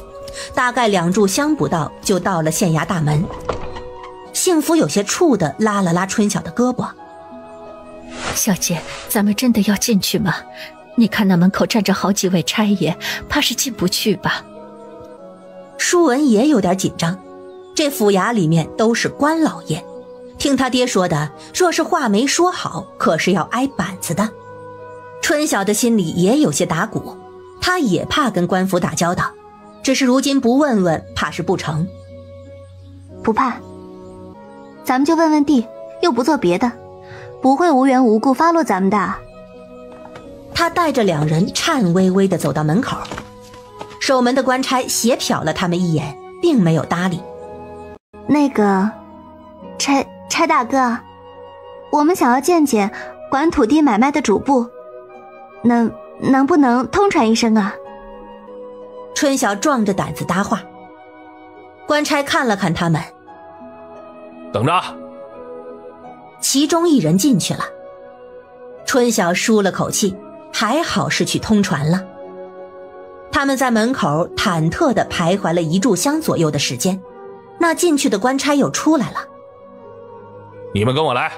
大概2炷香不到就到了县衙大门。幸福有些怵地拉了拉春晓的胳膊。
小姐，咱们真的要进去吗？你看那门口站着好几位差爷，怕是进不去吧？
舒文也有点紧张，这府衙里面都是官老爷，听他爹说的，若是话没说好，可是要挨板子的。春晓的心里也有些打鼓，他也怕跟官府打交道，只是如今不问问，怕是不成。
不怕，咱们就问问地，又不做别的，不会无缘无故发落咱们的。
他带着2人颤巍巍地走到门口，守门的官差斜瞟了他们一眼，并没有搭理。
那个差大哥，我们想要见见管土地买卖的主簿，能不能通传一声啊？
春晓壮着胆子搭话。官差看了看他们，
等着。
其中一人进去了。春晓舒了口气，还好是去通传了。他们在门口忐忑地徘徊了1炷香左右的时间，那进去的官差又出来了。
你们跟我来。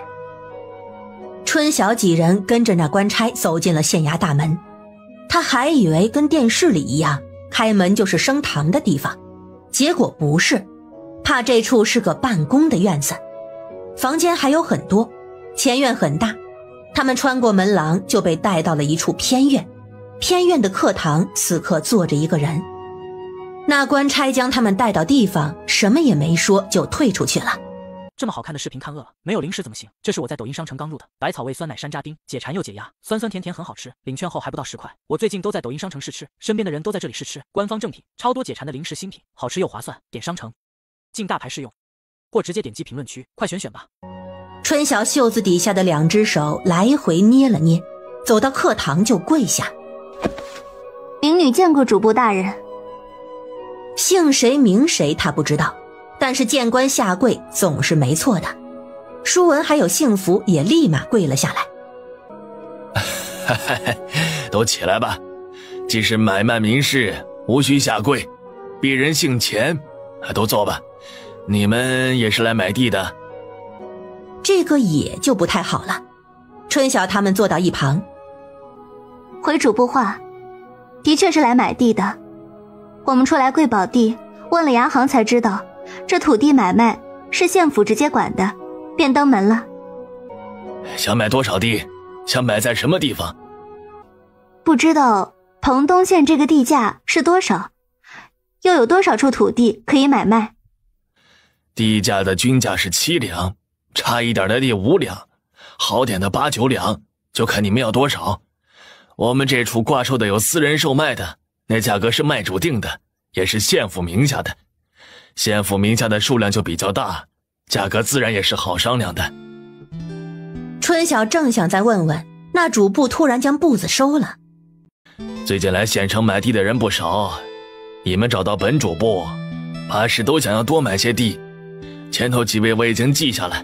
春晓几人跟着那官差走进了县衙大门。他还以为跟电视里一样，开门就是升堂的地方，结果不是，怕这处是个办公的院子，房间还有很多，前院很大。他们穿过门廊就被带到了一处偏院，偏院的客堂此刻坐着一个人。那官差将他们带到地方，什么也没说就退出去了。
这么好看的视频看饿了，没有零食怎么行？这是我在抖音商城刚入的百草味酸奶山楂冰，解馋又解压，酸酸甜甜很好吃。领券后还不到10块，我最近都在抖音商城试吃，身边的人都在这里试吃，官方正品，超多解馋的零食新品，好吃又划算。点商城，进大牌试用，或直接点击评论区，快选选吧。
春晓袖子底下的2只手来回捏了捏，走到课堂就跪下。
民女见过主簿大人。
姓谁名谁他不知道，但是见官下跪总是没错的。舒文还有幸福也立马跪了下来。
都起来吧，既是买卖民事，无需下跪，鄙人姓钱，都坐吧。你们也是来买地的？
这个也就不太好了。春晓他们坐到一旁。
回主簿话，的确是来买地的。我们出来贵宝地，问了衙行才知道，这土地买卖是县府直接管的，便登门了。
想买多少地？想买在什么地方？
不知道彭东县这个地价是多少，又有多少处土地可以买卖？
地价的均价是7两，差一点的地5两，好点的8、9两，就看你们要多少。我们这处挂售的有私人售卖的，那价格是卖主定的，也是县府名下的。县府名下的数量就比较大，价格自然也是好商量的。
春晓正想再问问，那主簿突然将步子收了。
最近来县城买地的人不少，你们找到本主簿，怕是都想要多买些地。前头几位我已经记下来，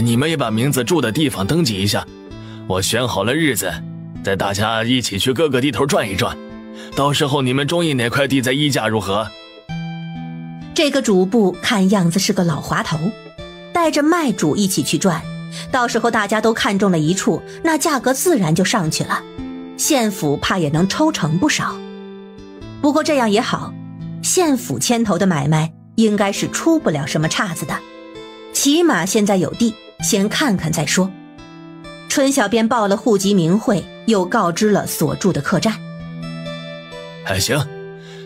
你们也把名字住的地方登记一下，我选好了日子，带大家一起去各个地头转一转，到时候你们中意哪块地再议价如何？
这个主簿看样子是个老滑头，带着卖主一起去转，到时候大家都看中了一处，那价格自然就上去了，县府怕也能抽成不少。不过这样也好，县府牵头的买卖应该是出不了什么岔子的，起码现在有地，先看看再说。春晓便报了户籍名讳，又告知了所住的客栈。
行，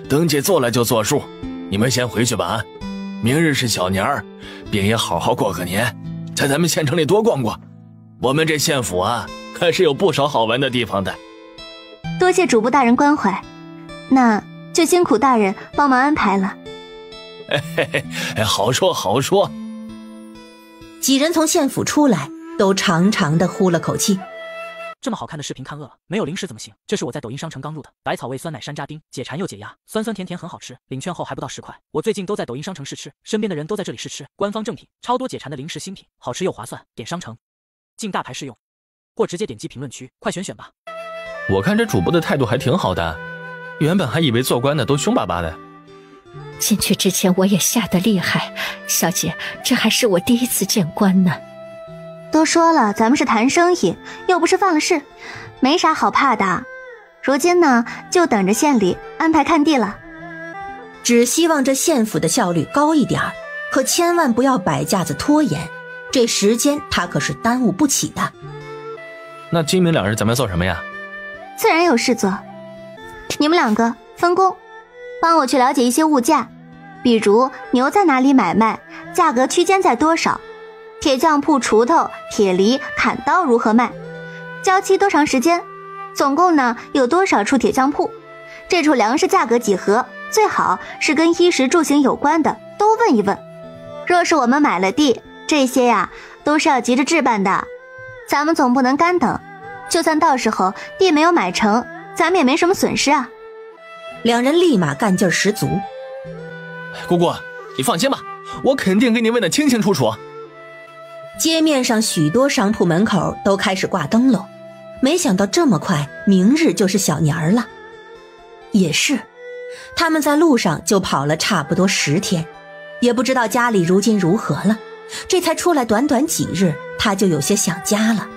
登记做了就作数，你们先回去吧啊！明日是小年儿，便也好好过个年，在咱们县城里多逛逛。我们这县府啊，还是有不少好玩的地方的。
多谢主簿大人关怀，那就辛苦大人帮忙安排了。
好说好说。
几人从县府出来，都长长的呼了口气。
这么好看的视频看饿了，没有零食怎么行？这是我在抖音商城刚入的百草味酸奶山楂冰，解馋又解压，酸酸甜甜很好吃。领券后还不到10块，我最近都在抖音商城试吃，身边的人都在这里试吃，官方正品，超多解馋的零食新品，好吃又划算。点商城，进大牌试用，或直接点击评论区，快选选吧。
我看这主播的态度还挺好的，原本还以为做官的都凶巴巴的。
进去之前我也吓得厉害，小姐，这还是我第一次见官呢。
都说了，咱们是谈生意，又不是犯了事，没啥好怕的。如今呢，就等着县里安排看地了。
只希望这县府的效率高一点，可千万不要摆架子拖延，这时间他可是耽误不起的。
那今明2日咱们做什么呀？
自然有事做，你们2个分工，帮我去了解一些物价，比如牛在哪里买卖，价格区间在多少，铁匠铺锄头、铁犁、砍刀如何卖，交期多长时间，总共呢有多少处铁匠铺，这处粮食价格几何，最好是跟衣食住行有关的都问一问。若是我们买了地，这些呀都是要急着置办的，咱们总不能干等，就算到时候地没有买成，咱们也没什么损失啊。
2人立马干劲十足。
姑姑，你放心吧，我肯定给你问得清清楚楚。
街面上许多商铺门口都开始挂灯笼，没想到这么快，明日就是小年儿了。也是，他们在路上就跑了差不多10天，也不知道家里如今如何了。这才出来短短几日，他就有些想家了。